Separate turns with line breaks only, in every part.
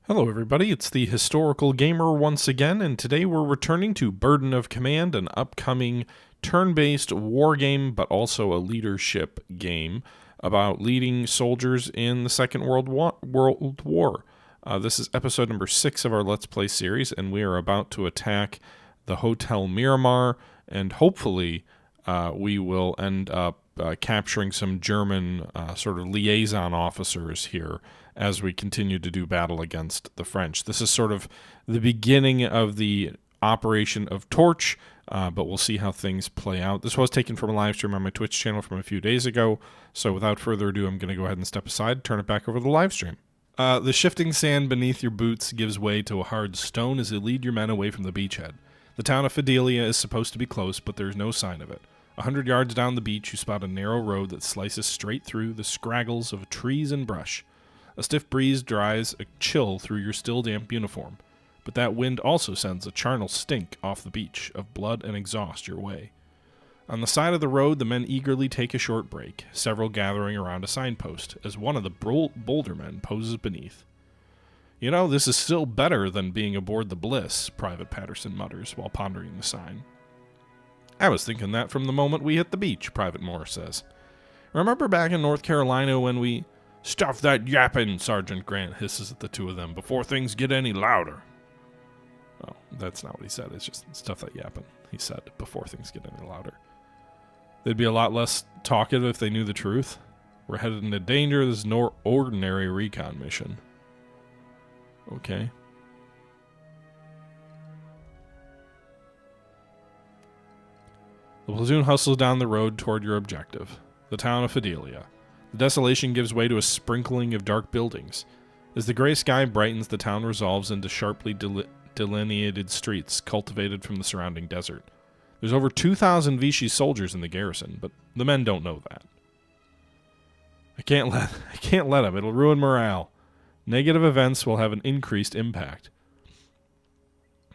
Hello everybody, it's the Historical Gamer once again, and today we're returning to Burden of Command, an upcoming turn-based war game, but also a leadership game about leading soldiers in the Second World War. This is episode number 6 of our Let's Play series, and we are about to attack the Hotel Miramar, and hopefully we will end up capturing some German sort of liaison officers here as we continue to do battle against the French. This is sort of the beginning of the operation of Torch, but we'll see how things play out. This was taken from a live stream on my Twitch channel from a few days ago, so without further ado, I'm going to go ahead and step aside, turn it back over to the live stream. The shifting sand beneath your boots gives way to a hard stone as you lead your men away from the beachhead. The town of Fidelia is supposed to be close, but there's no sign of it. 100 yards down the beach, you spot a narrow road that slices straight through the scraggles of trees and brush. A stiff breeze dries a chill through your still damp uniform, but that wind also sends a charnel stink off the beach of blood and exhaust your way. On the side of the road, the men eagerly take a short break, several gathering around a signpost, as one of the bolder men poses beneath. "You know, this is still better than being aboard the Bliss," Private Patterson mutters while pondering the sign. "I was thinking that from the moment we hit the beach," Private Moore says. "Remember back in North Carolina when we—" "Stuff that yapping," Sergeant Grant hisses at the two of them, "before things get any louder." Oh, that's not what he said. It's just stuff that yapping, he said, before things get any louder. They'd be a lot less talkative if they knew the truth. "We're headed into danger. This is no ordinary recon mission." Okay. The platoon hustles down the road toward your objective, the town of Fidelia. The desolation gives way to a sprinkling of dark buildings. As the gray sky brightens, the town resolves into sharply delineated streets cultivated from the surrounding desert. There's over 2,000 Vichy soldiers in the garrison, but the men don't know that. I can't let them. It'll ruin morale. Negative events will have an increased impact.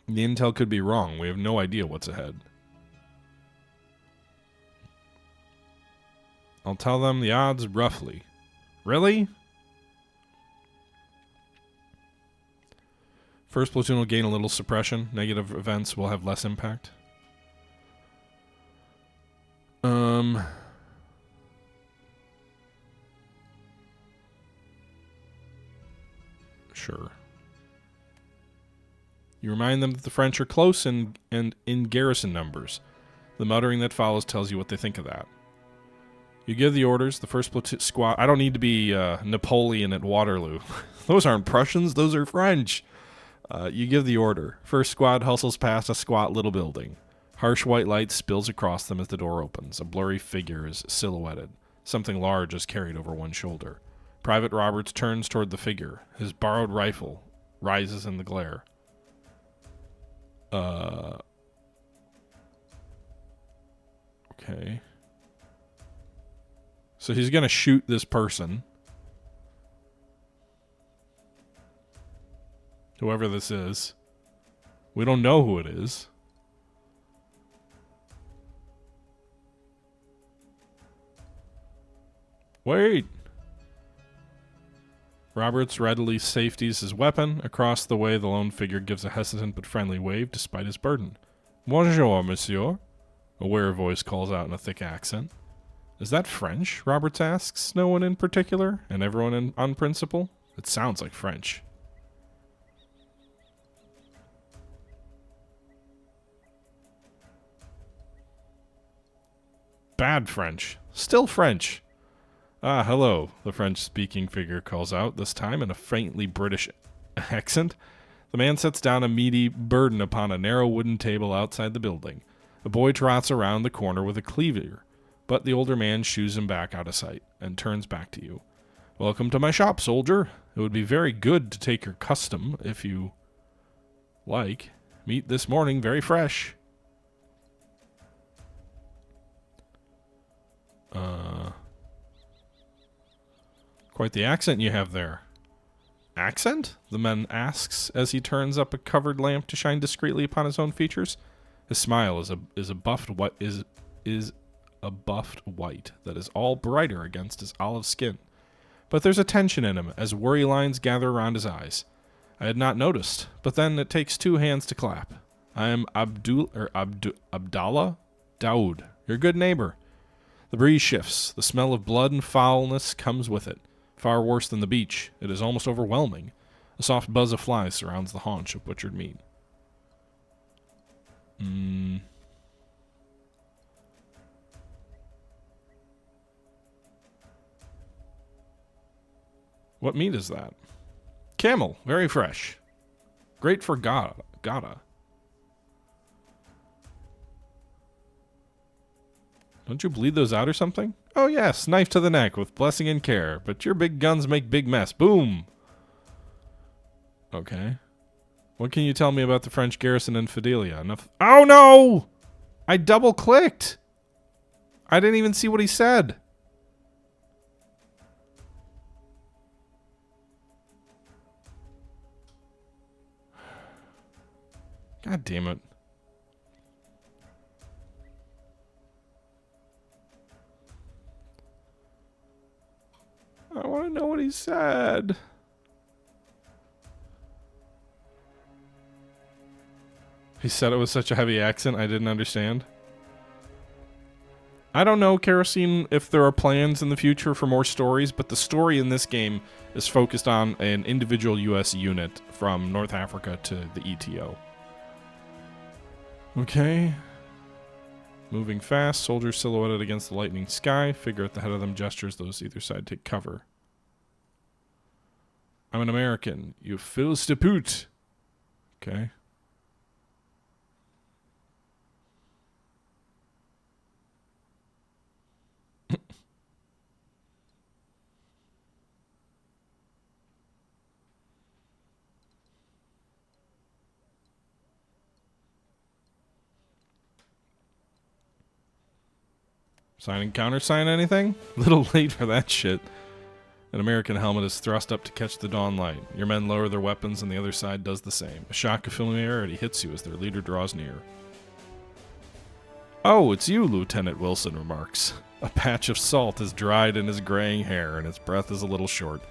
The intel could be wrong. We have no idea what's ahead. I'll tell them the odds roughly. Really? First platoon will gain a little suppression. Negative events will have less impact. Sure. You remind them that the French are close and in garrison numbers. The muttering that follows tells you what they think of that. You give the orders. The first platoon squad... I don't need to be Napoleon at Waterloo. Those aren't Prussians. Those are French. You give the order. First squad hustles past a squat little building. Harsh white light spills across them as the door opens. A blurry figure is silhouetted. Something large is carried over one shoulder. Private Roberts turns toward the figure. His borrowed rifle rises in the glare. Okay. So he's going to shoot this person. Whoever this is. We don't know who it is. Wait! Roberts readily safeties his weapon. Across the way, the lone figure gives a hesitant but friendly wave despite his burden. "Bonjour, monsieur," a weird voice calls out in a thick accent. "Is that French?" Roberts asks. "No one in particular? And everyone on principle?" It sounds like French. Bad French. Still French. "Ah, hello," the French-speaking figure calls out, this time in a faintly British accent. The man sets down a meaty burden upon a narrow wooden table outside the building. A boy trots around the corner with a cleaver, but the older man shoos him back out of sight and turns back to you. "Welcome to my shop, soldier. It would be very good to take your custom, if you like. Meat this morning, very fresh." Quite the accent you have there. "Accent?" the man asks as he turns up a covered lamp to shine discreetly upon his own features. His smile is a buffed white that is all brighter against his olive skin. But there's a tension in him as worry lines gather around his eyes. I had not noticed, but then it takes two hands to clap. I am Abdallah Daoud, your good neighbor. The breeze shifts. The smell of blood and foulness comes with it. Far worse than the beach. It is almost overwhelming. A soft buzz of flies surrounds the haunch of butchered meat. What meat is that? Camel. Very fresh. Great for Gata. Don't you bleed those out or something? Oh yes, knife to the neck with blessing and care. But your big guns make big mess. Boom! Okay. What can you tell me about the French garrison in Fidelia? Enough. Oh no! I double-clicked! I didn't even see what he said. God damn it. I want to know what he said. He said it with such a heavy accent I didn't understand. I don't know, Kerosene, if there are plans in the future for more stories, but the story in this game is focused on an individual U.S. unit from North Africa to the ETO. Okay. Moving fast, soldiers silhouetted against the lightning sky. Figure at the head of them gestures those either side take cover. I'm an American. You fils de pute. Okay. Sign and countersign anything? Little late for that shit. An American helmet is thrust up to catch the dawn light. Your men lower their weapons and the other side does the same. A shock of familiarity hits you as their leader draws near. Oh, it's you, Lieutenant Wilson remarks. A patch of salt is dried in his graying hair and his breath is a little short.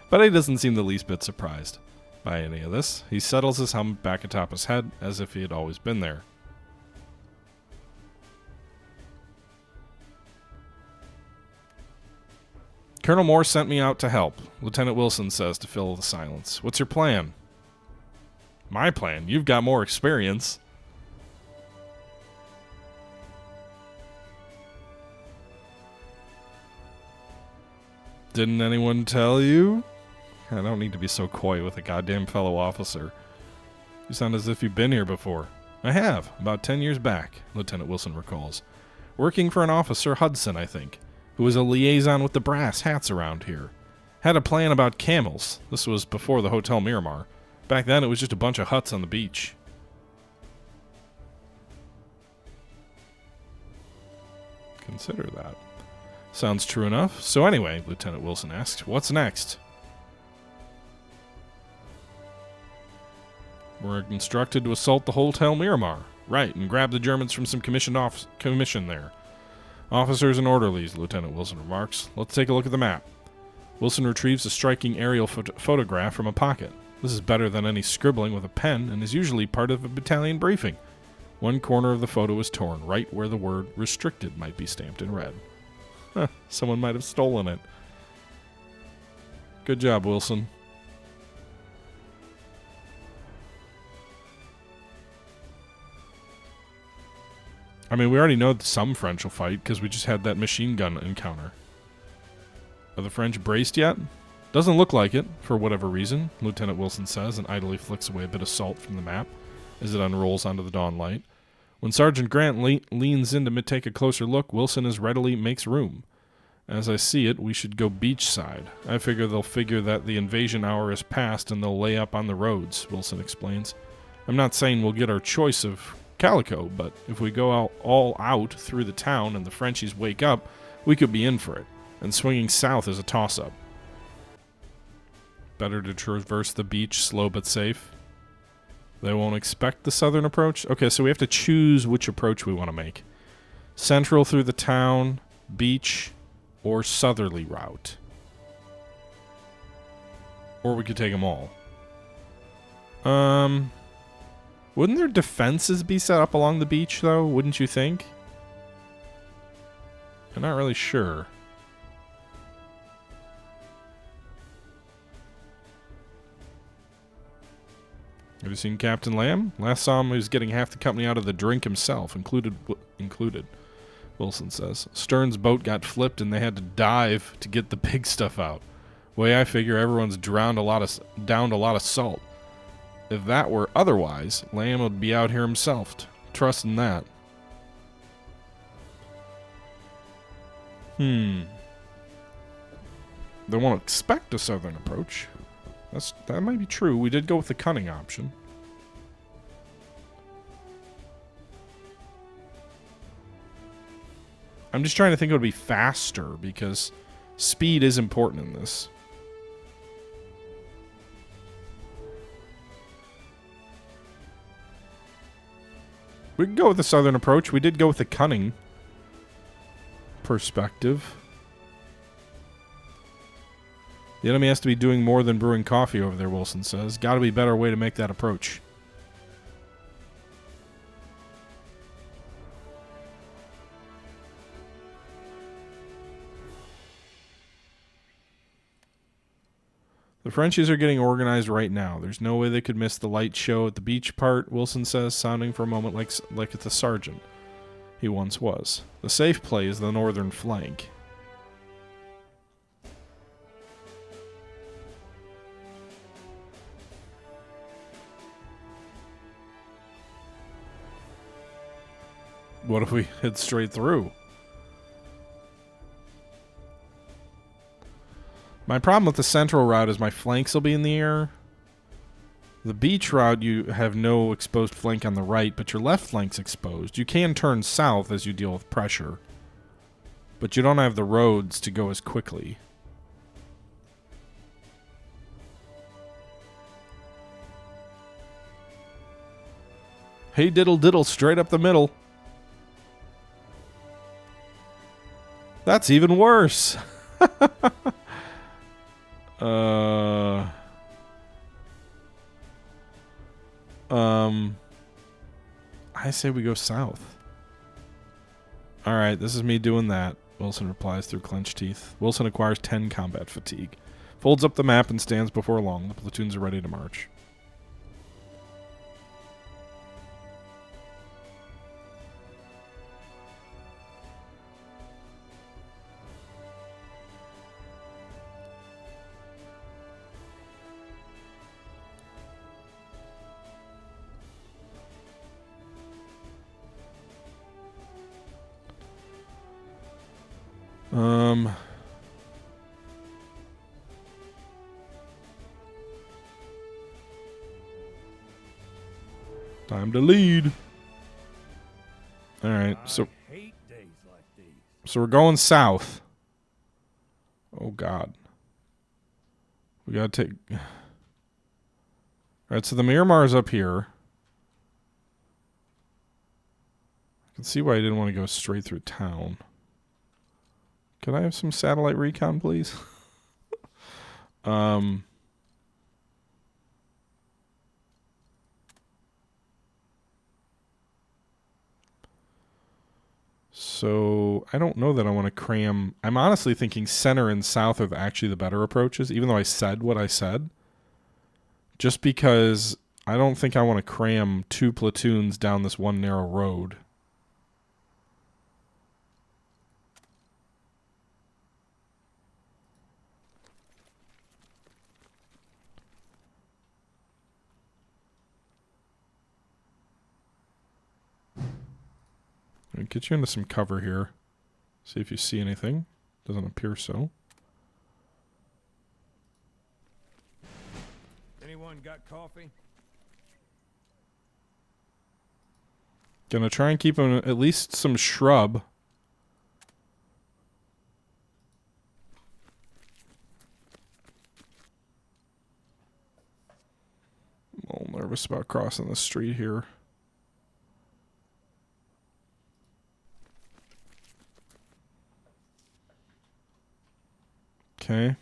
But he doesn't seem the least bit surprised by any of this. He settles his helmet back atop his head as if he had always been there. Colonel Moore sent me out to help, Lieutenant Wilson says to fill the silence. What's your plan? My plan? You've got more experience. Didn't anyone tell you? I don't need to be so coy with a goddamn fellow officer. You sound as if you've been here before. I have, about 10 years back, Lieutenant Wilson recalls. Working for an officer, Hudson, I think, who was a liaison with the brass hats around here. Had a plan about camels. This was before the Hotel Miramar. Back then, it was just a bunch of huts on the beach. Consider that. Sounds true enough. So anyway, Lieutenant Wilson asked, what's next? We're instructed to assault the Hotel Miramar. Right, and grab the Germans from some commission there. Officers and orderlies, Lieutenant Wilson remarks. Let's take a look at the map. Wilson retrieves a striking aerial photograph from a pocket. This is better than any scribbling with a pen and is usually part of a battalion briefing. One corner of the photo is torn, right where the word restricted might be stamped in red. Huh, someone might have stolen it. Good job, Wilson. I mean, we already know that some French will fight because we just had that machine gun encounter. Are the French braced yet? Doesn't look like it, for whatever reason, Lieutenant Wilson says and idly flicks away a bit of salt from the map as it unrolls onto the dawn light. When Sergeant Grant leans in to take a closer look, Wilson as readily makes room. As I see it, we should go beachside. I figure they'll figure that the invasion hour is past and they'll lay up on the roads, Wilson explains. I'm not saying we'll get our choice of calico, but if we go all out through the town and the Frenchies wake up, we could be in for it, and swinging south is a toss-up. Better to traverse the beach slow but safe. They won't expect the southern approach? Okay, so we have to choose which approach we want to make. Central through the town, beach, or southerly route. Or we could take them all. Wouldn't their defenses be set up along the beach, though? Wouldn't you think? I'm not really sure. Have you seen Captain Lamb? Last saw him, he was getting half the company out of the drink himself, included. Wilson says. Stern's boat got flipped and they had to dive to get the big stuff out. Way I figure, everyone's downed a lot of salt. If that were otherwise, Lamb would be out here himself. Trust in that. They won't expect a southern approach. That might be true. We did go with the cunning option. I'm just trying to think it would be faster, because speed is important in this. We can go with the southern approach. We did go with the cunning perspective. The enemy has to be doing more than brewing coffee over there, Wilson says. Gotta be a better way to make that approach. The Frenchies are getting organized right now. There's no way they could miss the light show at the beach part, Wilson says, sounding for a moment like it's a sergeant he once was. The safe play is the northern flank. What if we head straight through? My problem with the central route is my flanks will be in the air. The beach route, you have no exposed flank on the right, but your left flank's exposed. You can turn south as you deal with pressure, but you don't have the roads to go as quickly. Hey, diddle diddle, straight up the middle. That's even worse. I say we go south. Alright, this is me doing that. Wilson replies through clenched teeth. Wilson acquires 10 combat fatigue. Folds up the map and stands before long. The platoons are ready to march. Time to lead. All right, so we're going south. Oh God, we gotta take. All right, so the Miramar is up here. I can see why I didn't want to go straight through town. Can I have some satellite recon, please? So I don't know that I want to cram. I'm honestly thinking center and south are actually the better approaches, even though I said what I said. Just because I don't think I want to cram 2 platoons down this one narrow road. I'll get you into some cover here. See if you see anything. Doesn't appear so.
Anyone got coffee?
Gonna try and keep him at least some shrub. I'm a little nervous about crossing the street here. Okay.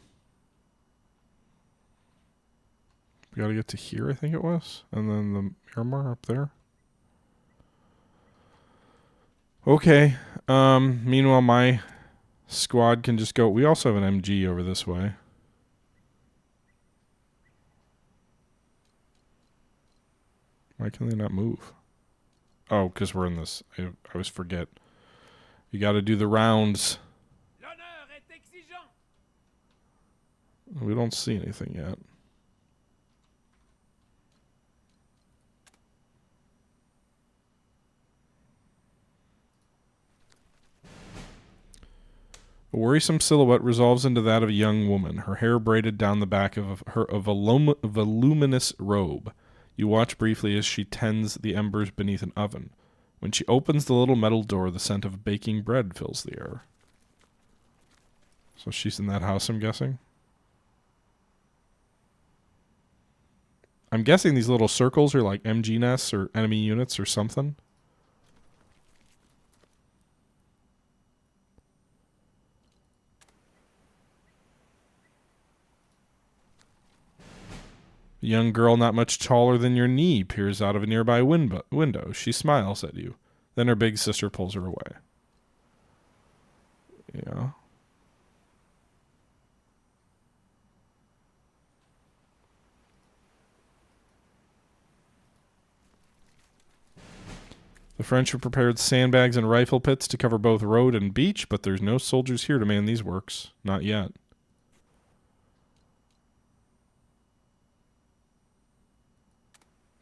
We gotta get to here, I think it was. And then the Miramar up there. Okay. Meanwhile, my squad can just go. We also have an MG over this way. Why can they not move? Oh, because we're in this. I always forget. You got to do the rounds. We don't see anything yet. A worrisome silhouette resolves into that of a young woman, her hair braided down the back of a voluminous robe. You watch briefly as she tends the embers beneath an oven. When she opens the little metal door, the scent of baking bread fills the air. So she's in that house, I'm guessing? I'm guessing these little circles are like MG nests or enemy units or something. A young girl not much taller than your knee peers out of a nearby window. She smiles at you. Then her big sister pulls her away. Yeah. The French have prepared sandbags and rifle pits to cover both road and beach, but there's no soldiers here to man these works. Not yet.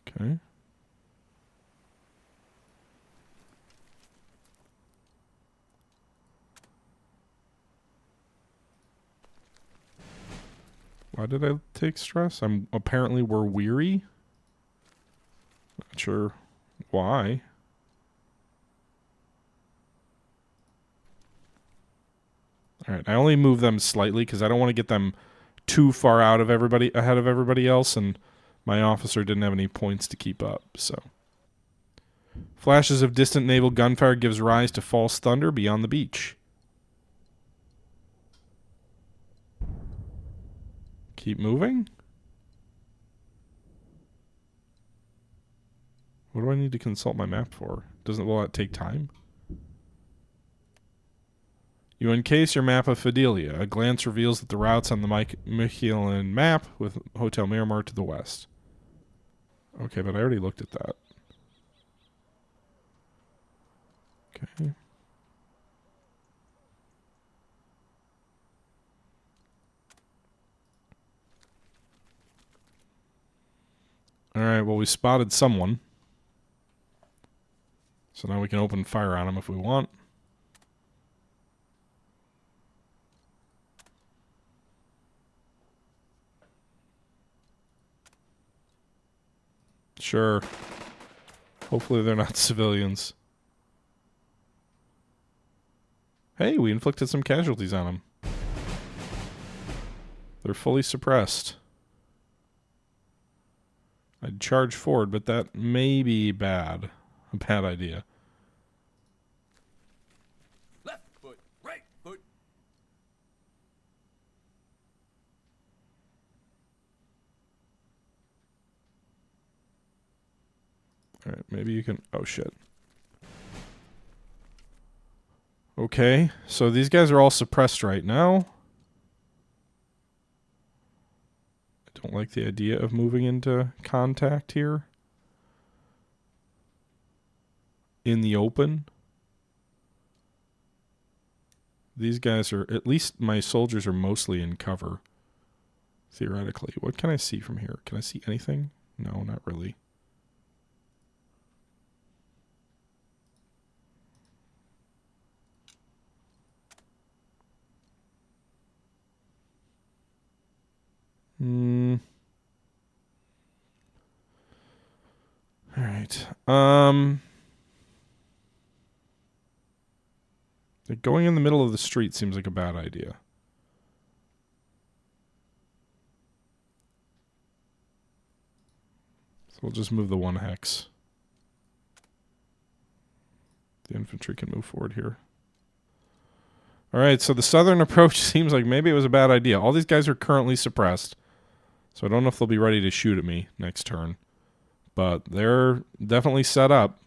Okay. Why did I take stress? Apparently we're weary. Not sure why. All right, I only move them slightly because I don't want to get them too far out of ahead of everybody else, and my officer didn't have any points to keep up, so. Flashes of distant naval gunfire gives rise to false thunder beyond the beach. Keep moving? What do I need to consult my map for? Will that take time? You encase your map of Fidelia. A glance reveals that the route's on the Michelin map with Hotel Miramar to the west. Okay, but I already looked at that. Okay. Alright, well, we spotted someone. So now we can open fire on them if we want. Sure. Hopefully they're not civilians. Hey, we inflicted some casualties on them. They're fully suppressed. I'd charge forward, but that may be bad. A bad idea.
Left foot, right foot.
Alright, maybe you can... Oh, shit. Okay, so these guys are all suppressed right now. I don't like the idea of moving into contact here. In the open. These guys are... At least my soldiers are mostly in cover. Theoretically. What can I see from here? Can I see anything? No, not really. All right. Going in the middle of the street seems like a bad idea. So we'll just move the one hex. The infantry can move forward here. All right, so the southern approach seems like maybe it was a bad idea. All these guys are currently suppressed. So I don't know if they'll be ready to shoot at me next turn. But they're definitely set up.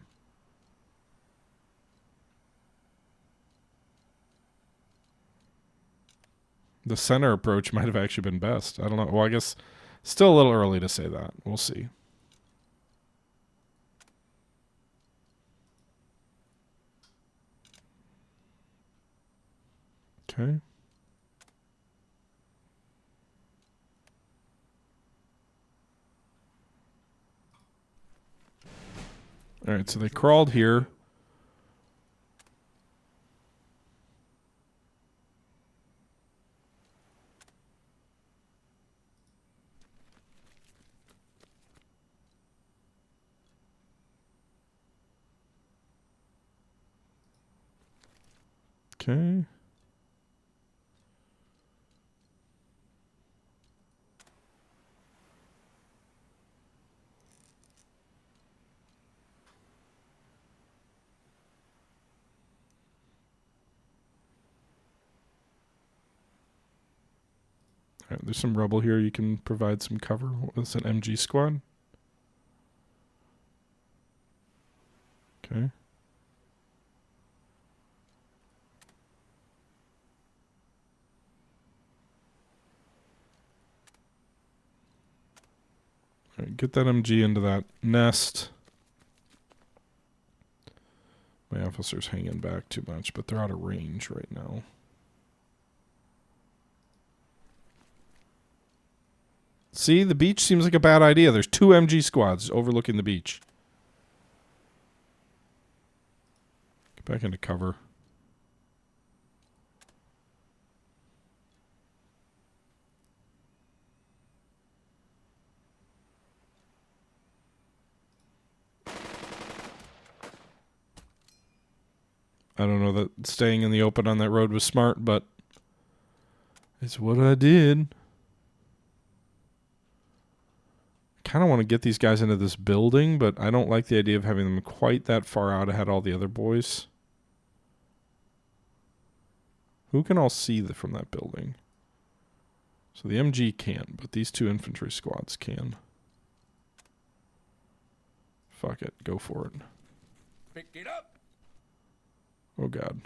The center approach might have actually been best. I don't know. Well, I guess still a little early to say that. We'll see. Okay. All right, so they crawled here. Okay. All right, there's some rubble here. You can provide some cover. What's an MG squad? Okay. All right, get that MG into that nest. My officer's hanging back too much, but they're out of range right now. See, the beach seems like a bad idea. There's 2 MG squads overlooking the beach. Get back into cover. I don't know that staying in the open on that road was smart, but it's what I did. Kind of want to get these guys into this building, but I don't like the idea of having them quite that far out ahead of all the other boys. Who can all see from that building? So the MG can't, but these 2 infantry squads can. Fuck it, go for it.
Pick it up.
Oh god.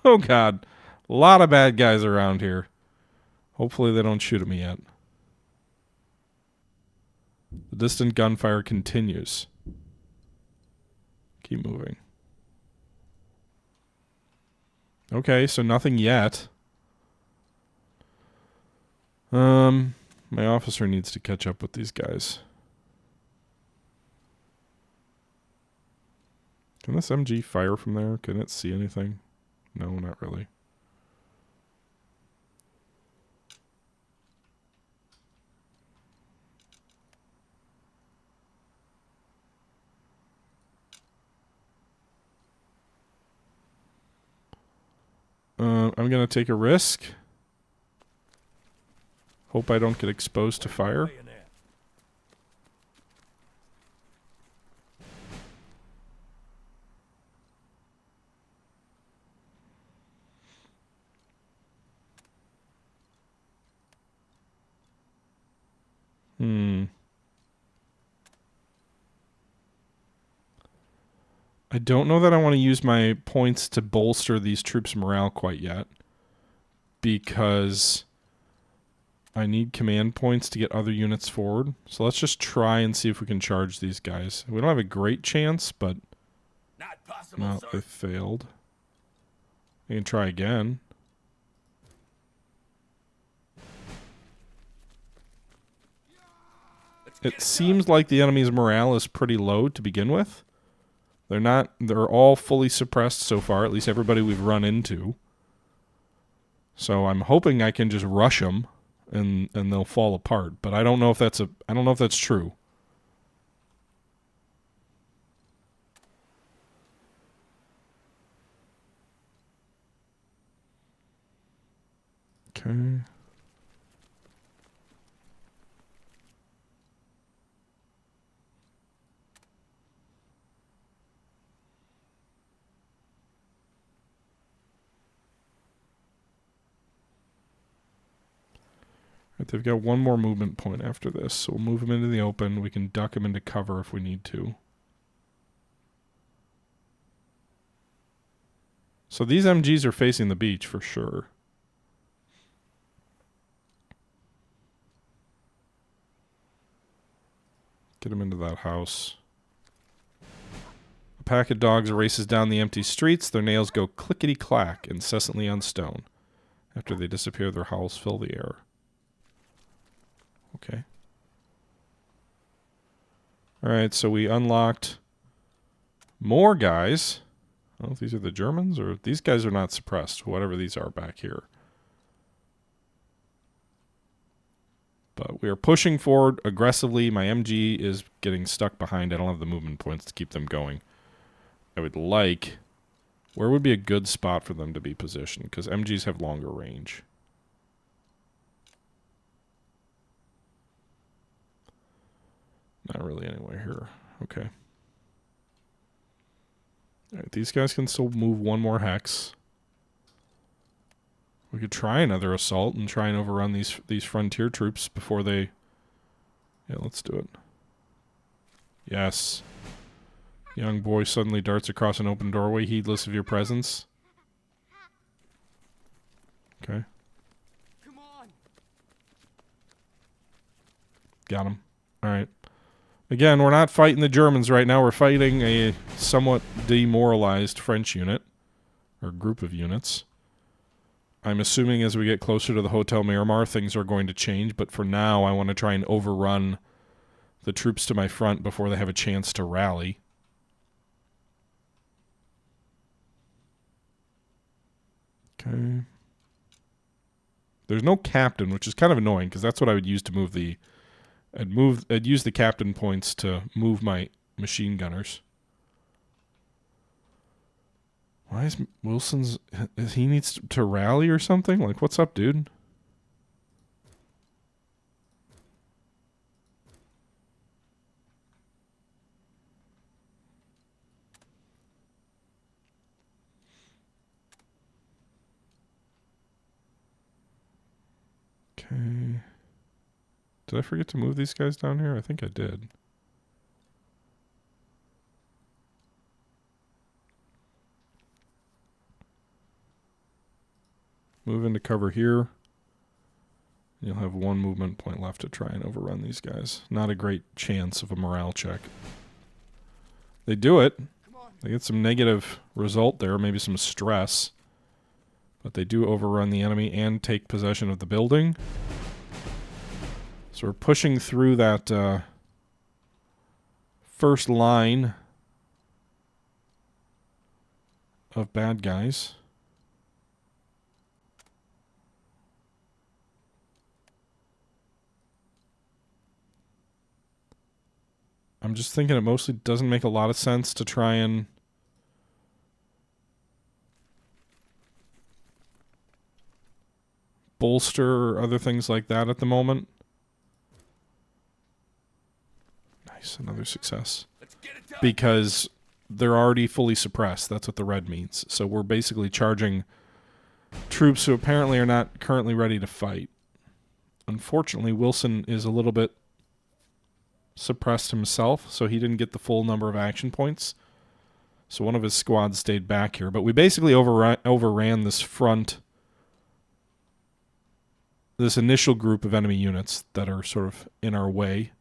Oh god. A lot of bad guys around here. Hopefully they don't shoot at me yet. The distant gunfire continues. Keep moving. Okay, so nothing yet. My officer needs to catch up with these guys. Can this MG fire from there? Can it see anything? No, not really. I'm going to take a risk. Hope I don't get exposed to fire. I don't know that I want to use my points to bolster these troops' morale quite yet, because I need command points to get other units forward. So let's just try and see if we can charge these guys. We don't have a great chance, but
Not possible,
no,
sir.
they failed. We can try again. It seems like the enemy's morale is pretty low to begin with. They're all fully suppressed so far, at least everybody we've run into. So I'm hoping I can just rush them and they'll fall apart, but I don't know if that's true. Okay. they've got one more movement point after this, so we'll move them into the open. We can duck them into cover if we need to. So these MGs are facing the beach for sure. Get them into that house. A pack of dogs races down the empty streets. Their nails go clickety-clack incessantly on stone. After they disappear, their howls fill the air. Okay. Alright, so we unlocked more guys. I don't know if these are the Germans, or these guys are not suppressed, whatever these are back here. But we are pushing forward aggressively. My MG is getting stuck behind. I don't have the movement points to keep them going. I would like... Where would be a good spot for them to be positioned? Because MGs have longer range. Not really anywhere here. Okay. Alright, these guys can still move one more hex. We could try another assault and try and overrun these frontier troops before they... Yeah, let's do it. Yes. Young boy suddenly darts across an open doorway, heedless of your presence. Okay.
Come on.
Got him. Alright. Again, we're not fighting the Germans right now. We're fighting a somewhat demoralized French unit. Or group of units. I'm assuming as we get closer to the Hotel Miramar, things are going to change. But for now, I want to try and overrun the troops to my front before they have a chance to rally. Okay. There's no captain, which is kind of annoying because that's what I would use to move the... I'd use the captain points to move my machine gunners. Why is Wilson's... He needs to rally or something? Like, what's up, dude? Okay. Did I forget to move these guys down here? I think I did. Move into cover here. You'll have one movement point left to try and overrun these guys. Not a great chance of a morale check. They do it. They get some negative result there, maybe some stress. But they do overrun the enemy and take possession of the building. So we're pushing through that first line of bad guys. I'm just thinking it mostly doesn't make a lot of sense to try and bolster or other things like that at the moment. Nice, another success.
Let's get it done.
Because they're already fully suppressed. That's what the red means. So we're basically charging troops who apparently are not currently ready to fight. Unfortunately, Wilson is a little bit suppressed himself, so he didn't get the full number of action points. So one of his squads stayed back here. But we basically overran this front, this initial group of enemy units that are sort of in our way.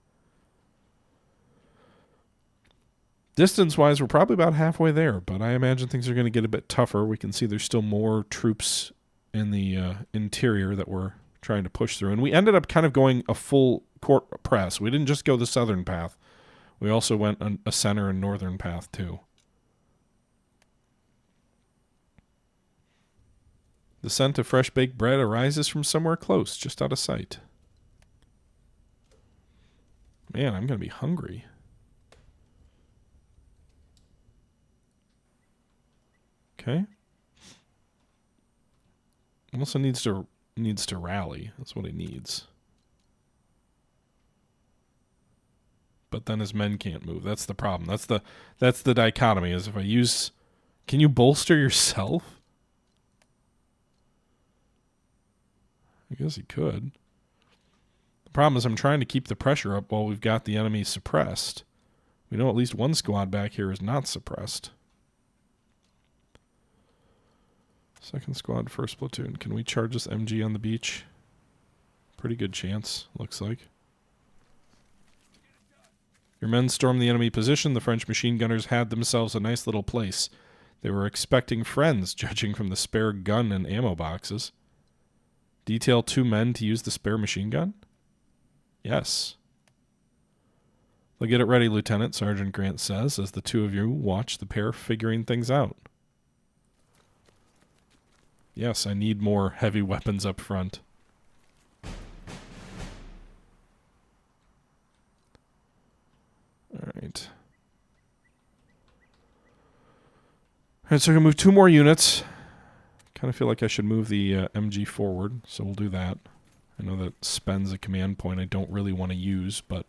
Distance-wise, we're probably about halfway there, but I imagine things are going to get a bit tougher. We can see there's still more troops in the interior that we're trying to push through. And we ended up kind of going a full court press. We didn't just go the southern path. We also went on a center and northern path, too. The scent of fresh baked bread arises from somewhere close, just out of sight. Man, I'm going to be hungry. Okay. Also needs to rally. That's what he needs. But then his men can't move. That's the problem. That's the dichotomy. Is if I use, can you bolster yourself? I guess he could. The problem is I'm trying to keep the pressure up while we've got the enemy suppressed. We know at least one squad back here is not suppressed. Second squad, first platoon. Can we charge this MG on the beach? Pretty good chance, looks like. Your men stormed the enemy position. The French machine gunners had themselves a nice little place. They were expecting friends, judging from the spare gun and ammo boxes. Detail 2 men to use the spare machine gun? Yes. They'll get it ready, Lieutenant, Sergeant Grant says, as the two of you watch the pair figuring things out. Yes, I need more heavy weapons up front. Alright. Alright, so I'm going to move 2 more units. Kind of feel like I should move the MG forward, so we'll do that. I know that spends a command point I don't really want to use, but...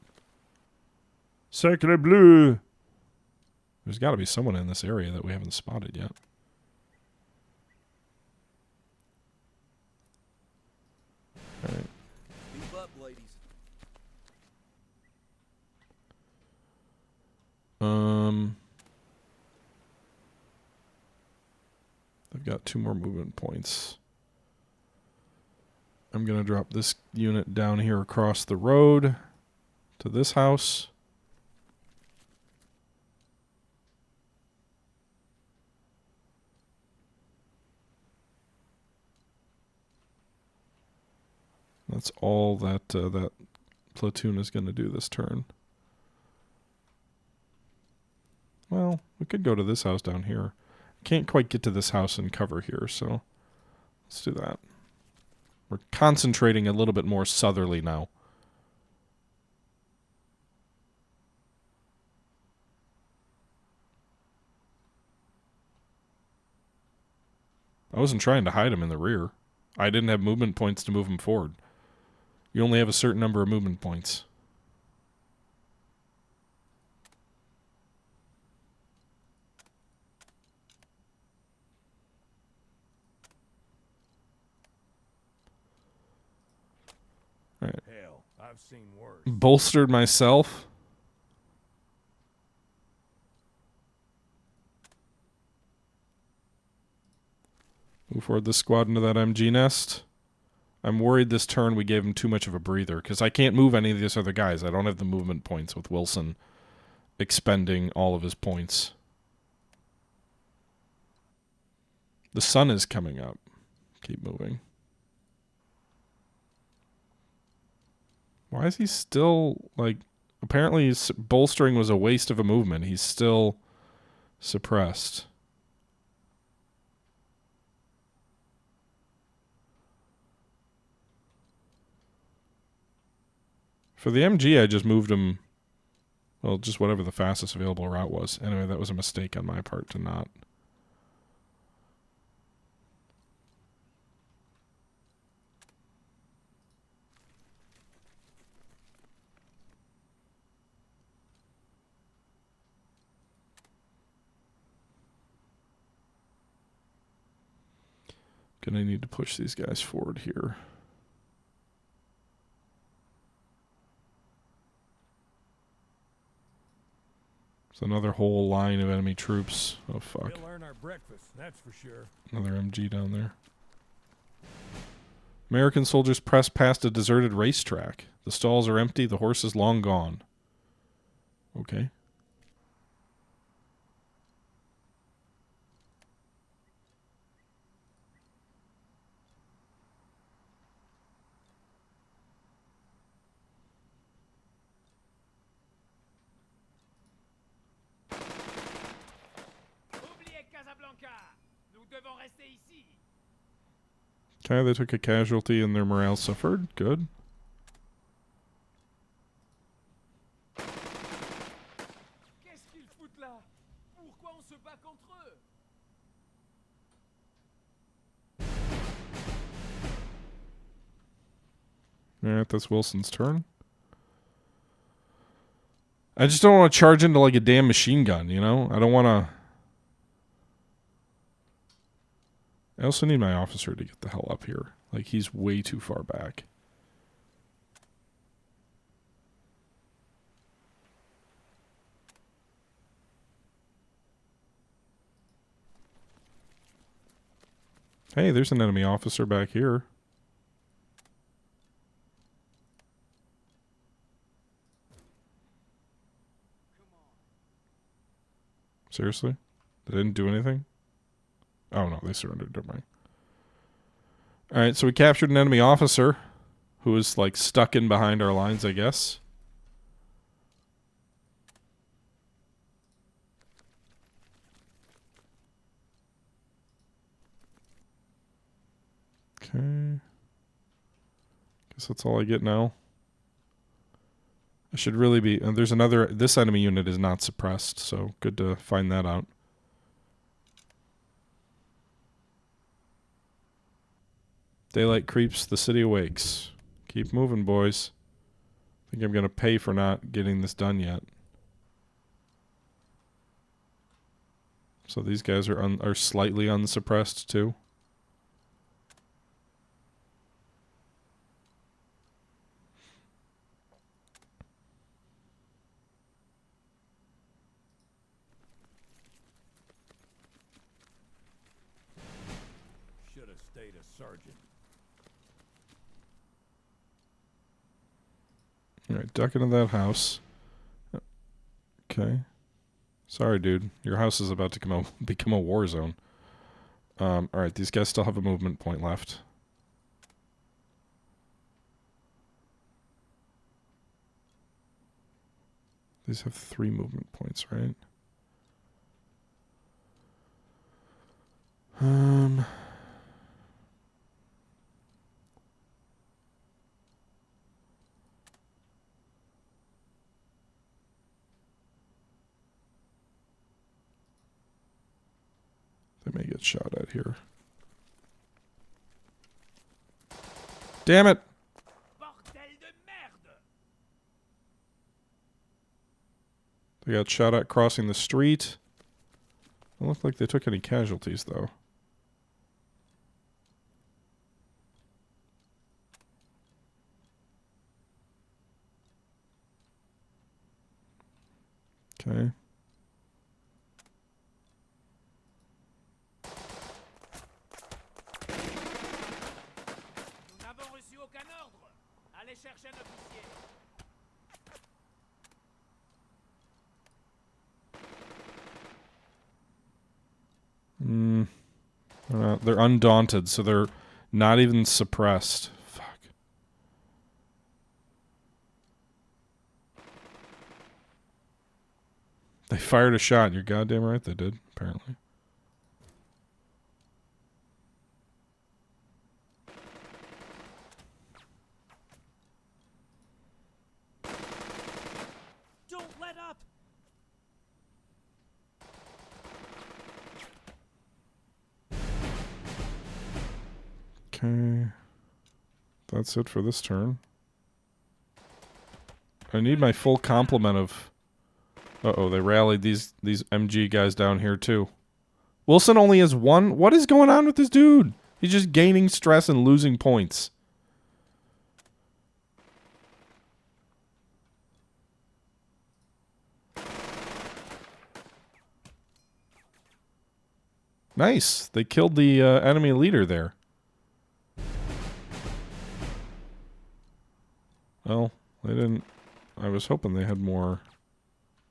Sacre bleu! There's got to be someone in this area that we haven't spotted yet. Alright.
Move up, ladies.
I've got 2 more movement points. I'm going to drop this unit down here across the road to this house. That's all that that platoon is going to do this turn. Well, we could go to this house down here. Can't quite get to this house and cover here, so let's do that. We're concentrating a little bit more southerly now. I wasn't trying to hide him in the rear. I didn't have movement points to move him forward. You only have a certain number of movement points. Right.
Hell, I've seen worse.
Bolstered myself. Move forward this squad into that MG nest. I'm worried this turn we gave him too much of a breather, because I can't move any of these other guys. I don't have the movement points with Wilson expending all of his points. The sun is coming up. Keep moving. Why is he still, like, apparently his bolstering was a waste of a movement. He's still suppressed. For the MG, I just moved him, well, just whatever the fastest available route was. Anyway, that was a mistake on my part to not. Gonna need to push these guys forward here. It's another whole line of enemy troops. Oh, fuck.
We'll earn our breakfast, that's for sure.
Another MG down there. American soldiers press past a deserted racetrack. The stalls are empty. The horse is long gone. Okay. Okay, they took a casualty and their morale suffered. Good. Alright, that's Wilson's turn. I just don't want to charge into like a damn machine gun, you know? I don't want to... I also need my officer to get the hell up here. Like, he's way too far back. Hey, there's an enemy officer back here. Seriously? They didn't do anything? Oh, no, they surrendered. Never mind. Alright, so we captured an enemy officer who was, like, stuck in behind our lines, I guess. Okay. Guess that's all I get now. I should really be... there's another... This enemy unit is not suppressed, so good to find that out. Daylight creeps, the city awakes. Keep moving, boys. I think I'm going to pay for not getting this done yet. So these guys are slightly unsuppressed, too.
Should have stayed a sergeant.
Alright, duck into that house. Okay. Sorry, dude. Your house is about to become a war zone. Alright, these guys still have a movement point left. These have 3 movement points, right? They may get shot at here. Damn it! They got shot at crossing the street. It looked like they took any casualties, though. Okay.
Nous n'avons reçu aucun ordre. Allez chercher un officier.
They're undaunted, so they're not even suppressed. Fuck. They fired a shot. You're goddamn right they did, apparently.
Don't let up.
Okay. That's it for this turn. I need my full complement of... Uh-oh, they rallied these MG guys down here, too. Wilson only has 1? What is going on with this dude? He's just gaining stress and losing points. Nice. They killed the enemy leader there. Well, they didn't... I was hoping they had more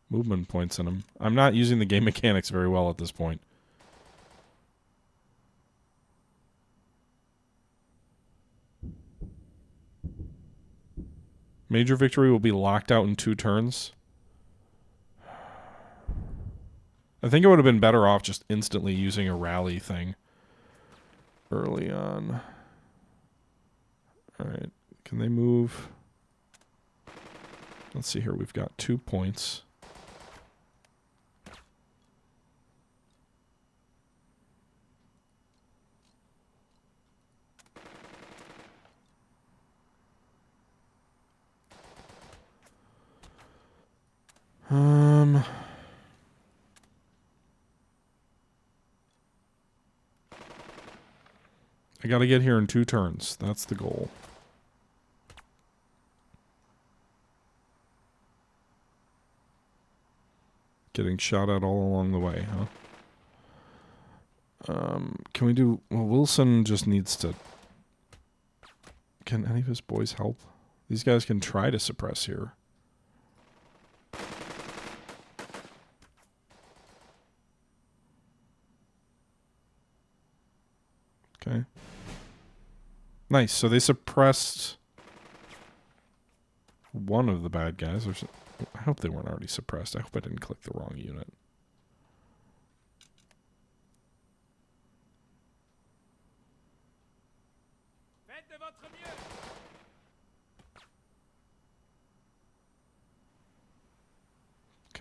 movement points in them. I'm not using the game mechanics very well at this point. Major victory will be locked out in 2 turns. I think it would have been better off just instantly using a rally thing early on. Alright, can they move? Let's see here, we've got 2 points. I gotta get here in 2 turns. That's the goal. Getting shot at all along the way, huh? Can we do... Well, Wilson just needs to... Can any of his boys help? These guys can try to suppress here. Okay. Nice. So they suppressed one of the bad guys. I hope they weren't already suppressed. I hope I didn't click the wrong unit.
Faites de votre mieux.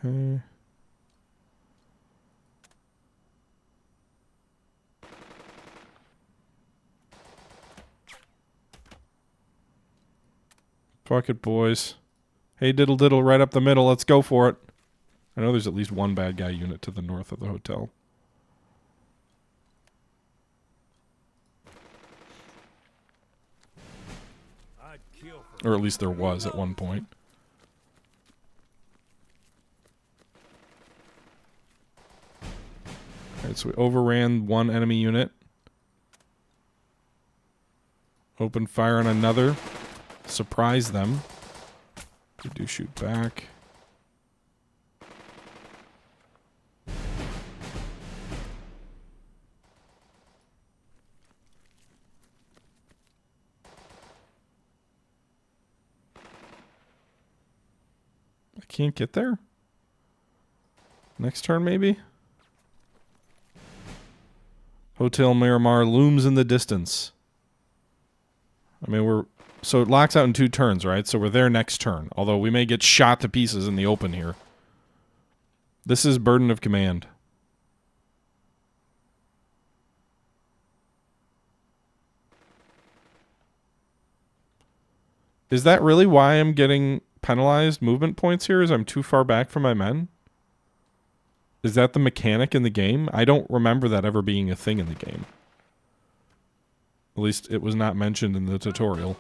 Okay. Fuck it, boys. Hey, diddle diddle, right up the middle. Let's go for it. I know there's at least one bad guy unit to the north of the hotel.
I'd kill for
Or at least there was at one point. Alright, so we overran one enemy unit. Open fire on another. Surprise them. They do shoot back. I can't get there? Next turn, maybe? Hotel Miramar looms in the distance. I mean, so it locks out in 2 turns, right? So we're there next turn. Although we may get shot to pieces in the open here. This is Burden of Command. Is that really why I'm getting penalized movement points here? Is I'm too far back from my men? Is that the mechanic in the game? I don't remember that ever being a thing in the game. At least it was not mentioned in the tutorial.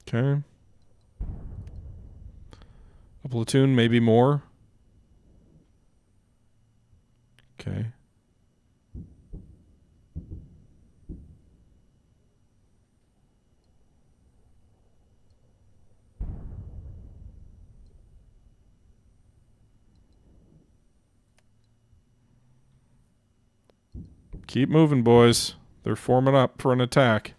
Okay. A platoon, maybe more. Okay. Keep moving, boys. They're forming up for an attack.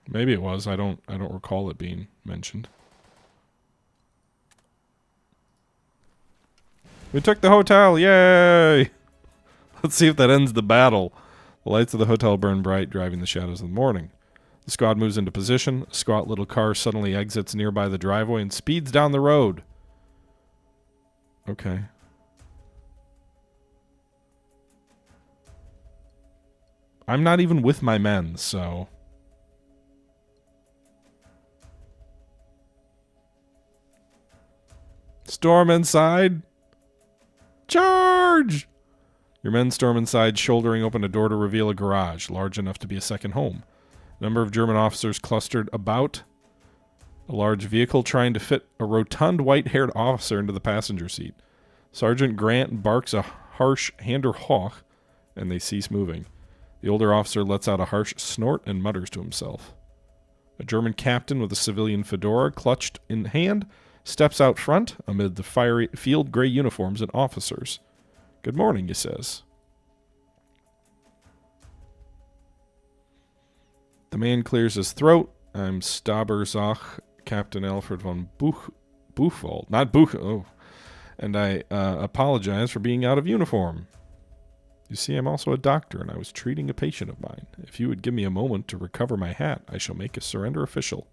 Maybe it was. I don't recall it being mentioned. We took the hotel. Yay! Let's see if that ends the battle. The lights of the hotel burn bright, driving the shadows of the morning. The squad moves into position. A squat little car suddenly exits nearby the driveway and speeds down the road. Okay. I'm not even with my men, so... Storm inside! Charge! Your men storm inside, shouldering open a door to reveal a garage, large enough to be a second home. A number of German officers clustered about a large vehicle trying to fit a rotund white-haired officer into the passenger seat. Sergeant Grant barks a harsh Hander Hoch, and they cease moving. The older officer lets out a harsh snort and mutters to himself. A German captain with a civilian fedora clutched in hand steps out front amid the fiery field gray uniforms and officers. Good morning, he says. The man clears his throat. I'm Stabersach, Captain Alfred von Buchwald. Not Buch. Oh. And I apologize for being out of uniform. You see, I'm also a doctor, and I was treating a patient of mine. If you would give me a moment to recover my hat, I shall make a surrender official.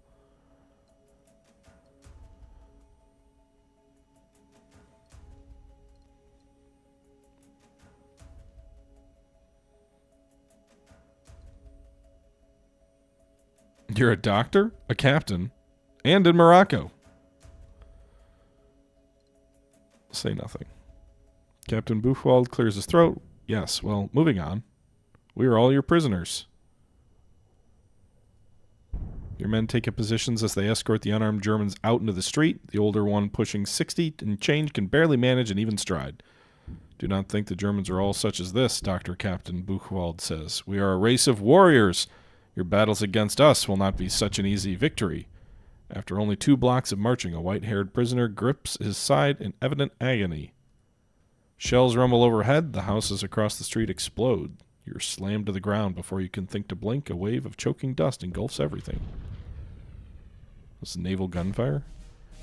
You're a doctor, a captain, and in Morocco. Say nothing. Captain Buchwald clears his throat. Yes, well, moving on. We are all your prisoners. Your men take up positions as they escort the unarmed Germans out into the street. The older one, pushing 60 and change, can barely manage an even stride. Do not think the Germans are all such as this, Dr. Captain Buchwald says. We are a race of warriors. Your battles against us will not be such an easy victory. After only 2 blocks of marching, a white-haired prisoner grips his side in evident agony. Shells rumble overhead. The houses across the street explode. You're slammed to the ground before you can think to blink. A wave of choking dust engulfs everything. This is naval gunfire.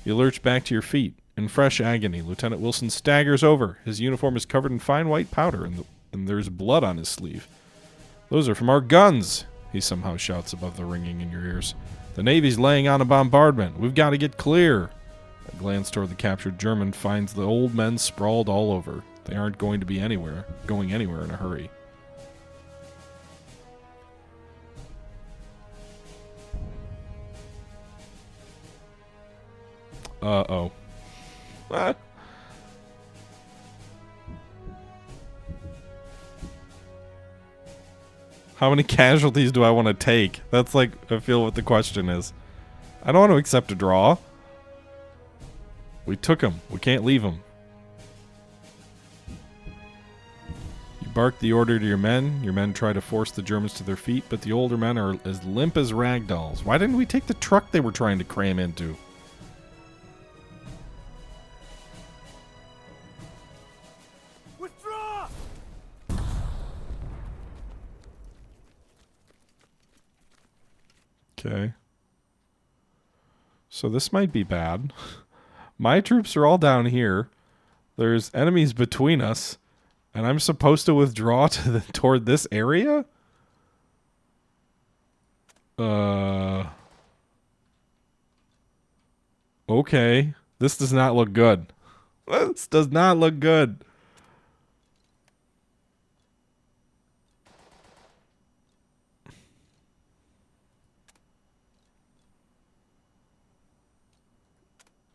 You lurch back to your feet. In fresh agony, Lieutenant Wilson staggers over. His uniform is covered in fine white powder, and there's blood on his sleeve. Those are from our guns, he somehow shouts above the ringing in your ears. The Navy's laying on a bombardment. We've got to get clear. A glance toward the captured German finds the old men sprawled all over. They aren't going anywhere in a hurry. Uh-oh. Ah. How many casualties do I want to take? That's like, I feel what the question is. I don't want to accept a draw. We took him. We can't leave him. You bark the order to your men. Your men try to force the Germans to their feet, but the older men are as limp as rag dolls. Why didn't we take the truck they were trying to cram into?
Withdraw!
Okay. So this might be bad. My troops are all down here. There's enemies between us. And I'm supposed to withdraw toward this area? Okay. This does not look good. This does not look good.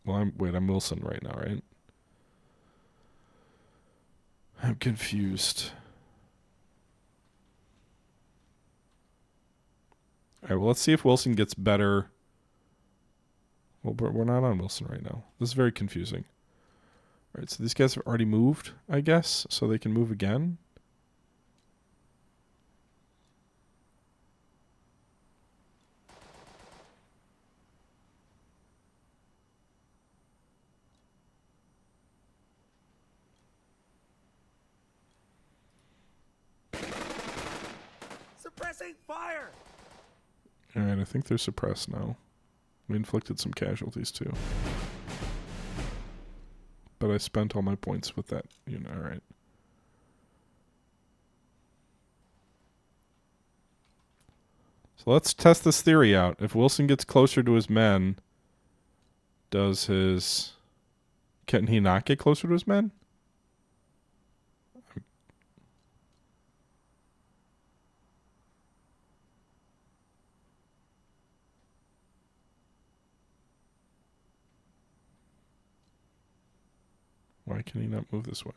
Well, I'm Wilson right now, right? I'm confused. All right, well, let's see if Wilson gets better. Well, but we're not on Wilson right now. This is very confusing. All right, so these guys have already moved, I guess, so they can move again.
Suppressing fire!
Alright, I think they're suppressed now. We inflicted some casualties too. But I spent all my points with that unit, alright. So let's test this theory out. If Wilson gets closer to his men, can he not get closer to his men? Why can he not move this way?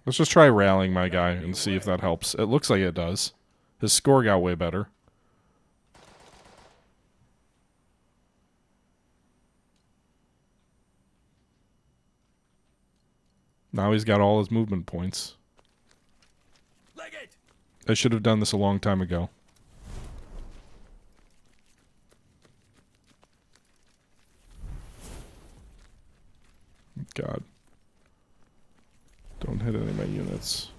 Let's just try rallying my guy and see if that helps. It looks like it does. His score got way better. Now he's got all his movement points. I should have done this a long time ago. God. Don't hit any of my units.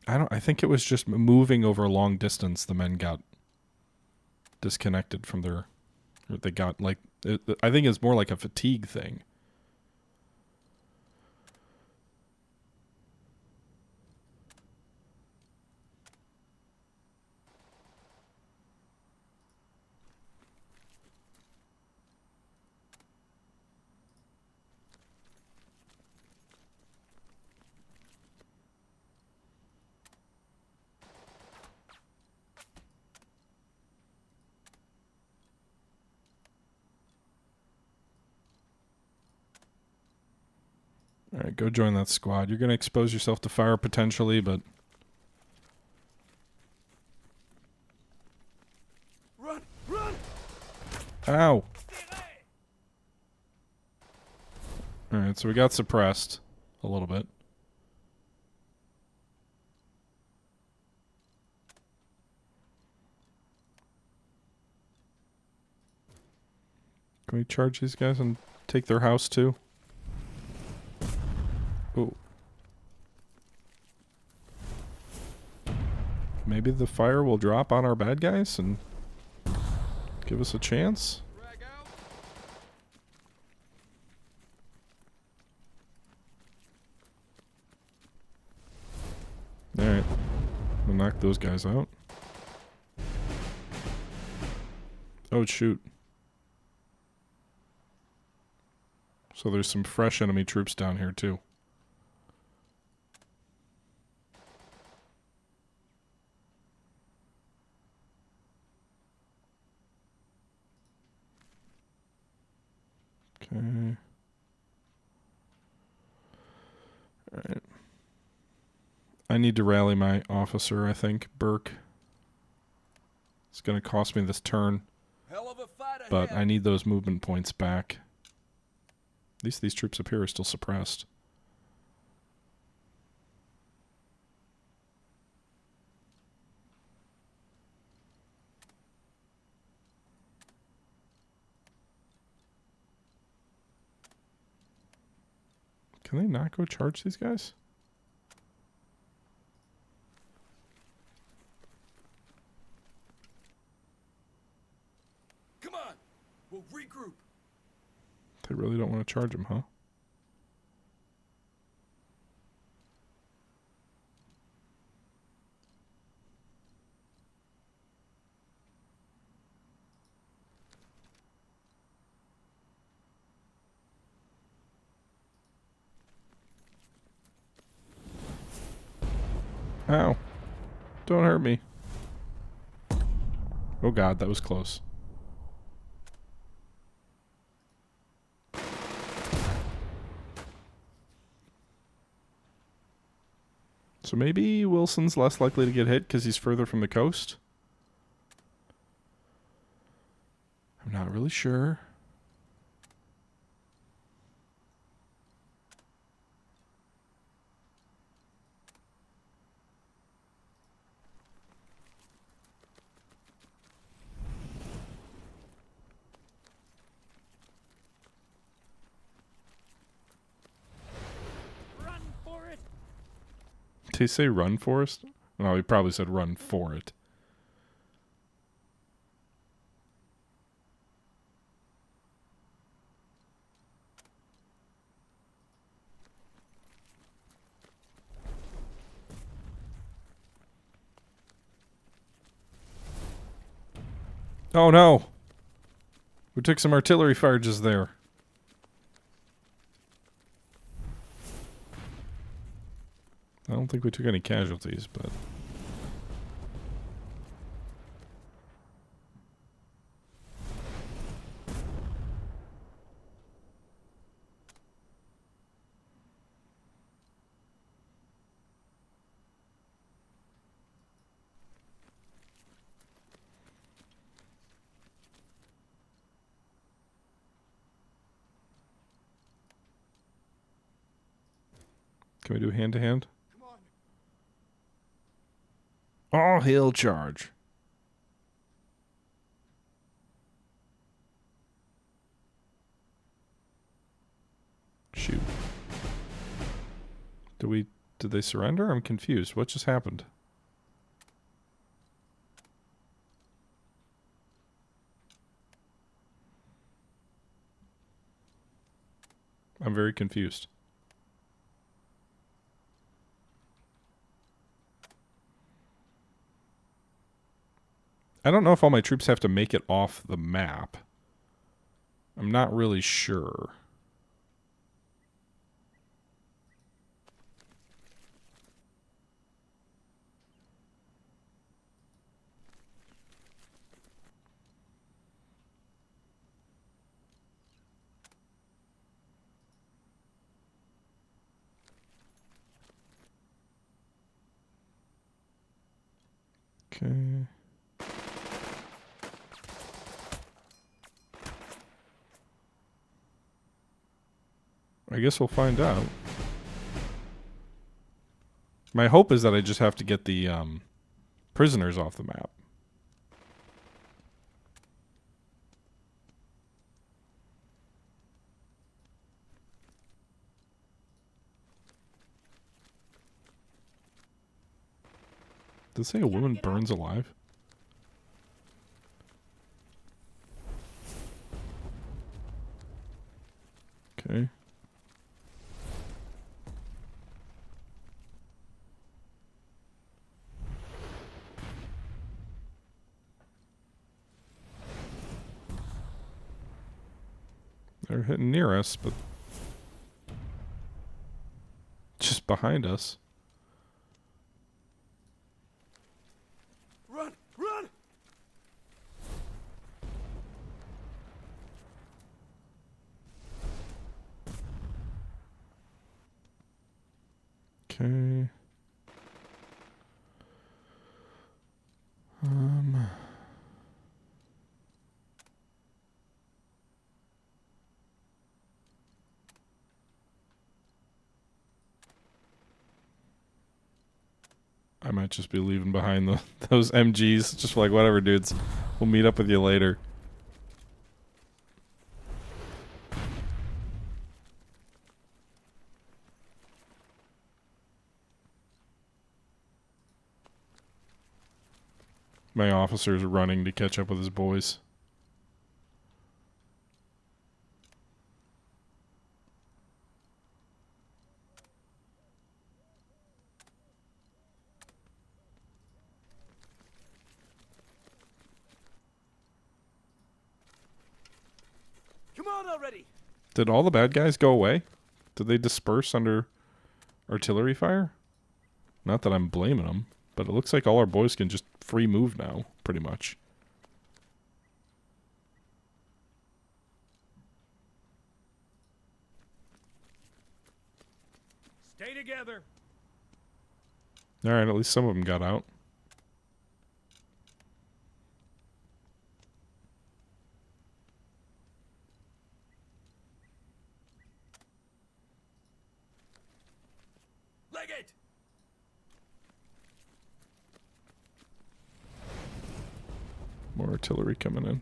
I think it was just moving over a long distance. The men got disconnected from their, or they got like, I think it's more like a fatigue thing. Alright, go join that squad. You're going to expose yourself to fire potentially, but...
Run! Run!
Ow! Alright, so we got suppressed a little bit. Can we charge these guys and take their house too? Ooh. Maybe the fire will drop on our bad guys and give us a chance? Alright. We'll knock those guys out. Oh, shoot. So there's some fresh enemy troops down here, too. Okay. Alright. I need to rally my officer, I think, Burke. It's going to cost me this turn,
Hell of a fight
but
ahead.
I need those movement points back. At least these troops up here are still suppressed. Can they not go charge these guys?
Come on! We'll regroup.
They really don't want to charge them, huh? Ow. Don't hurt me. Oh god, that was close. So maybe Wilson's less likely to get hit because he's further from the coast? I'm not really sure.
Run for it!
Did he say run, Forrest? No, he probably said run for it. Oh no! We took some artillery fire just there. I don't think we took any casualties, but... Can we do hand-to-hand?
Come on.
All hail charge. Shoot. Did they surrender? I'm confused. What just happened? I'm very confused. I don't know if all my troops have to make it off the map. I'm not really sure. Okay. I guess we'll find out. My hope is that I just have to get the prisoners off the map. Does it say a woman burns alive? Okay. They're hitting near us, but just behind us.
Run! Run!
Okay. I might just be leaving behind those MGs. Just like, whatever, dudes. We'll meet up with you later. My officer's running to catch up with his boys.
Come on already!
Did all the bad guys go away? Did they disperse under artillery fire? Not that I'm blaming them, but it looks like all our boys can just free move now, pretty much.
Stay together.
Alright, at least some of them got out.
Leg it!
More artillery coming in.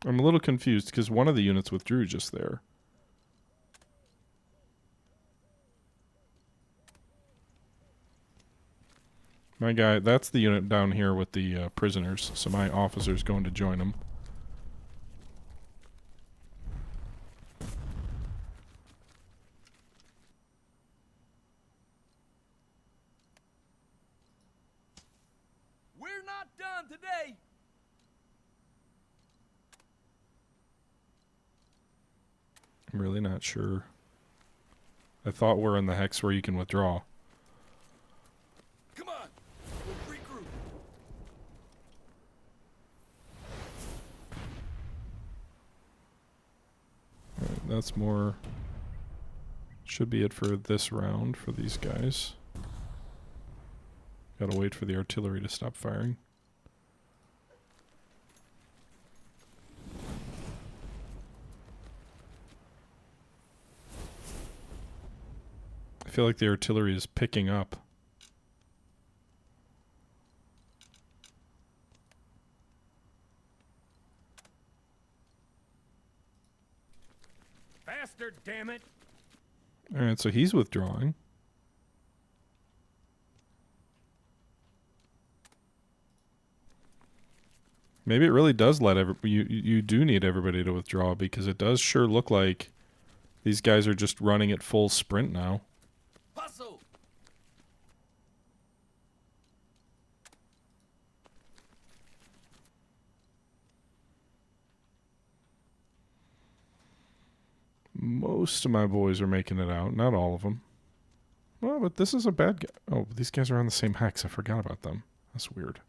I'm a little confused because one of the units withdrew just there. My guy, that's the unit down here with the prisoners, so my officer's going to join them.
We're not done today!
I'm really not sure. I thought we're in the hex where you can withdraw.
Come on! We'll regroup!
Alright, that's more... Should be it for this round for these guys. Gotta wait for the artillery to stop firing. I feel like the artillery is picking up.
Faster, damn it.
Alright, so he's withdrawing. Maybe it really does let you do need everybody to withdraw, because it does sure look like these guys are just running at full sprint now.
Hustle!
Most of my boys are making it out, not all of them. Well, but this is a bad guy. Oh, these guys are on the same hex. I forgot about them. That's weird.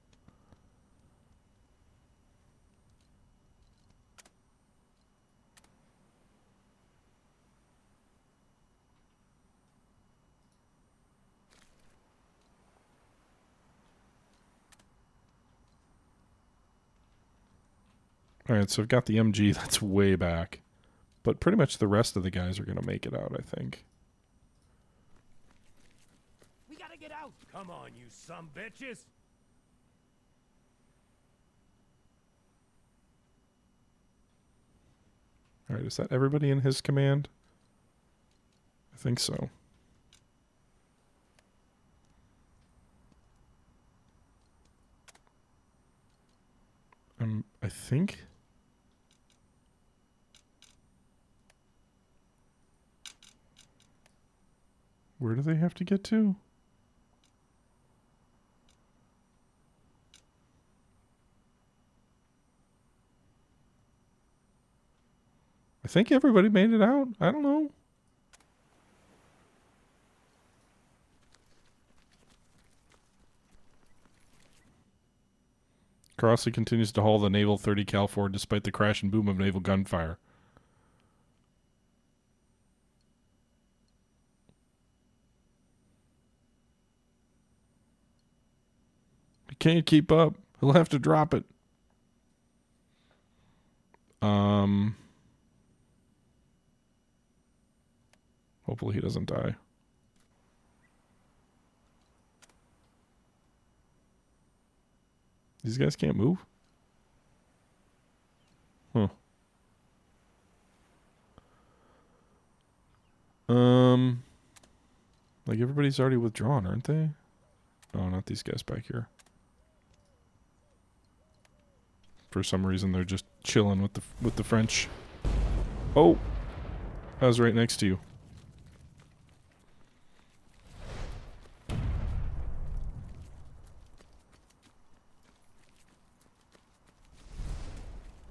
Alright, so I've got the MG that's way back. But pretty much the rest of the guys are going to make it out, I think.
We gotta get out. Come on, you some bitches.
Alright, is that everybody in his command? I think so. I think... Where do they have to get to? I think everybody made it out. I don't know. Crossley continues to haul the naval 30 cal forward despite the crash and boom of naval gunfire. He can't keep up. He'll have to drop it. Hopefully he doesn't die. These guys can't move? Huh. Like everybody's already withdrawn, aren't they? Oh, not these guys back here. For some reason, they're just chilling with the French. Oh, I was right next to you.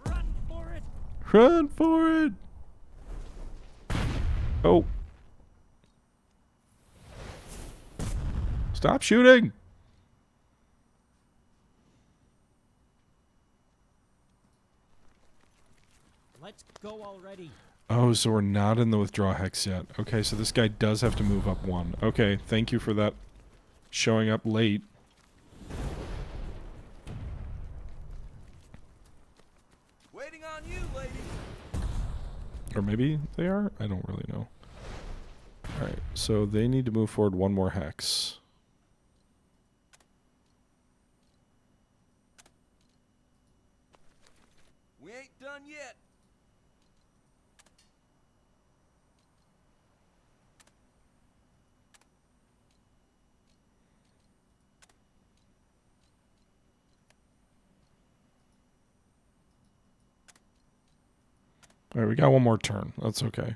Run for it.
Run for it! Oh. Stop shooting!
Let's go already.
Oh, so we're not in the withdraw hex yet. Okay, so this guy does have to move up one. Okay, thank you for that. Showing up late.
Waiting on you, lady.
Or maybe they are? I don't really know. Alright, so they need to move forward one more hex.
We ain't done yet.
Alright, we got one more turn. That's okay.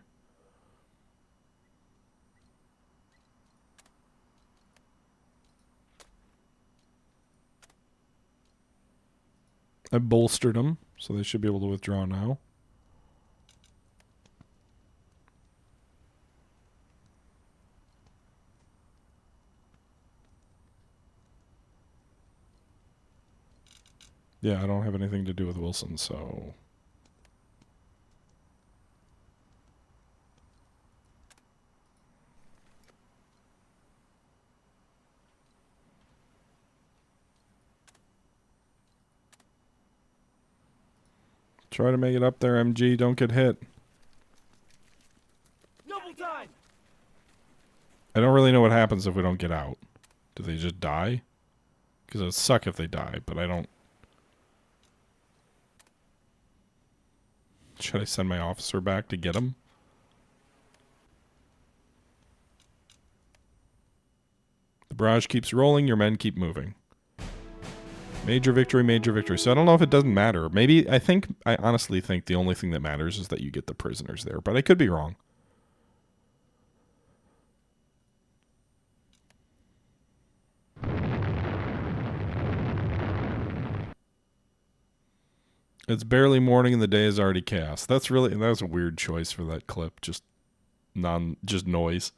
I bolstered them, so they should be able to withdraw now. Yeah, I don't have anything to do with Wilson, so... Try to make it up there, MG. Don't get hit.
Double time.
I don't really know what happens if we don't get out. Do they just die? Because it would suck if they die, but I don't... Should I send my officer back to get him? The barrage keeps rolling. Your men keep moving. Major victory, major victory. So I don't know if it doesn't matter. Maybe, I honestly think the only thing that matters is that you get the prisoners there, but I could be wrong. It's barely morning and the day is already chaos. That was a weird choice for that clip. Just noise.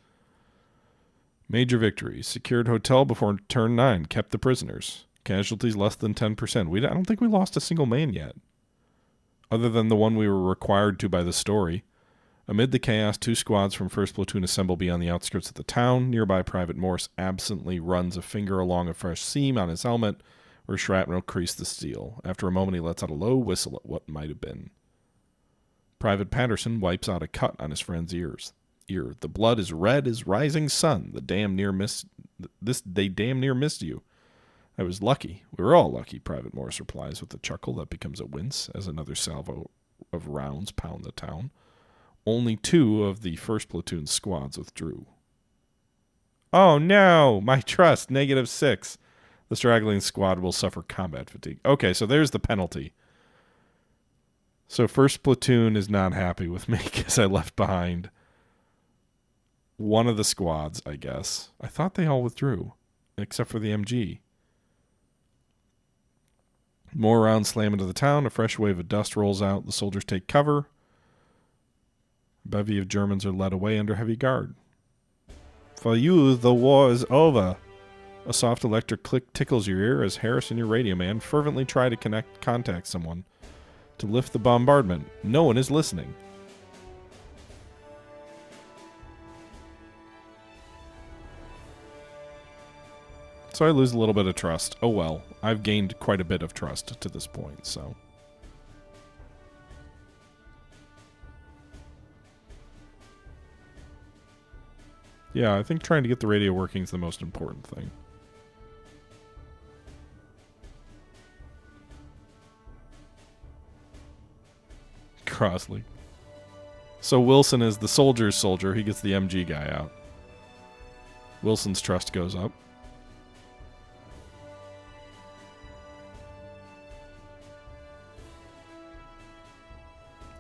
Major victory. Secured hotel before turn 9. Kept the prisoners. Casualties less than 10%. I don't think we lost a single man yet. Other than the one we were required to by the story. Amid the chaos, 2 squads from 1st Platoon assemble beyond the outskirts of the town. Nearby, Private Morse absently runs a finger along a fresh seam on his helmet, where shrapnel creased the steel. After a moment, he lets out a low whistle at what might have been. Private Patterson wipes out a cut on his friend's ear. The blood is red as rising sun. They damn near missed you. I was lucky. We were all lucky, Private Morris replies with a chuckle that becomes a wince as another salvo of rounds pound the town. Only 2 of the first platoon's squads withdrew. Oh no! My trust, -6. The straggling squad will suffer combat fatigue. Okay, so there's the penalty. So first platoon is not happy with me because I left behind one of the squads, I guess. I thought they all withdrew, except for the MG. More rounds slam into the town. A fresh wave of dust rolls out. The soldiers take cover. A bevy of Germans are led away under heavy guard. For you, the war is over. A soft electric click tickles your ear as Harris and your radio man fervently try to contact someone to lift the bombardment. No one is listening. So I lose a little bit of trust. Oh well, I've gained quite a bit of trust to this point, so. Yeah, I think trying to get the radio working is the most important thing. Crossley. So Wilson is the soldier's soldier. He gets the MG guy out. Wilson's trust goes up.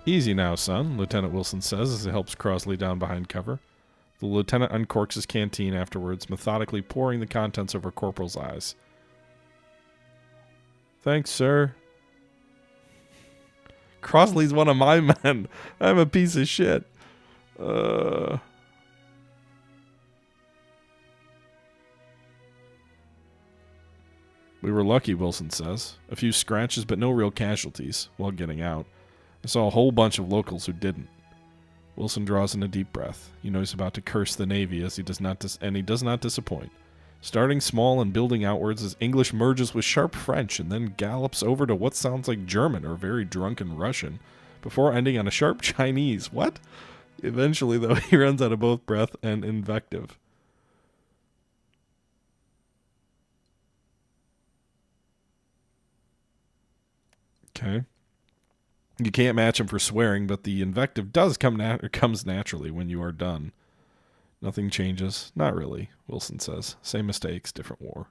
Easy now, son, Lieutenant Wilson says as he helps Crossley down behind cover. The lieutenant uncorks his canteen afterwards, methodically pouring the contents over Corporal's eyes. Thanks, sir. Crossley's one of my men. I'm a piece of shit. We were lucky, Wilson says. A few scratches, but no real casualties while getting out. I saw a whole bunch of locals who didn't. Wilson draws in a deep breath. You know he's about to curse the Navy as he does not disappoint. Starting small and building outwards as English merges with sharp French and then gallops over to what sounds like German or very drunken Russian before ending on a sharp Chinese. What? Eventually, though, he runs out of both breath and invective. Okay. You can't match him for swearing, but the invective does comes naturally when you are done. Nothing changes. Not really, Wilson says. Same mistakes, different war.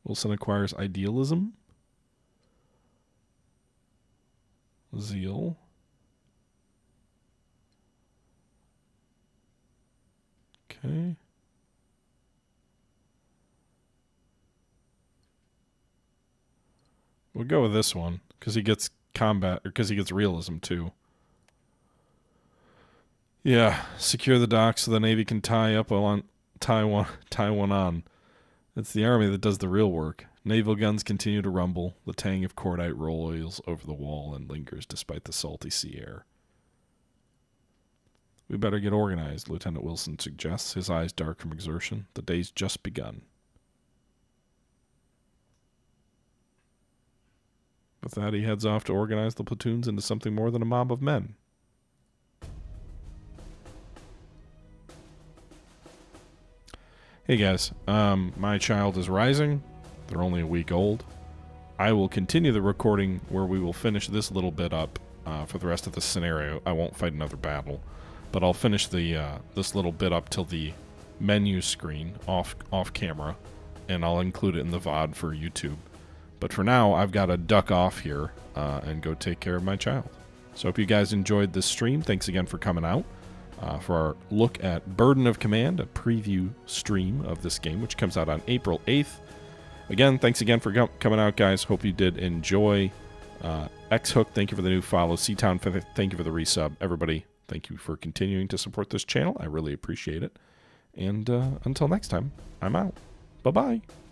Wilson acquires idealism. Zeal. Okay. We'll go with this one because he gets combat, or because he gets realism too. Yeah, secure the docks so the Navy can tie one on. It's the Army that does the real work. Naval guns continue to rumble. The tang of cordite rolls over the wall and lingers despite the salty sea air. We better get organized, Lieutenant Wilson suggests, his eyes dark from exertion. The day's just begun. With that, he heads off to organize the platoons into something more than a mob of men. Hey guys, my child is rising. They're only a week old. I will continue the recording where we will finish this little bit up for the rest of the scenario. I won't fight another battle, but I'll finish the this little bit up till the menu screen off camera, and I'll include it in the VOD for YouTube. But for now, I've got to duck off here and go take care of my child. So I hope you guys enjoyed this stream. Thanks again for coming out for our look at Burden of Command, a preview stream of this game, which comes out on April 8th. Again, thanks again for coming out, guys. Hope you did enjoy. X-Hook, thank you for the new follow. C-Town, thank you for the resub. Everybody, thank you for continuing to support this channel. I really appreciate it. And until next time, I'm out. Bye-bye.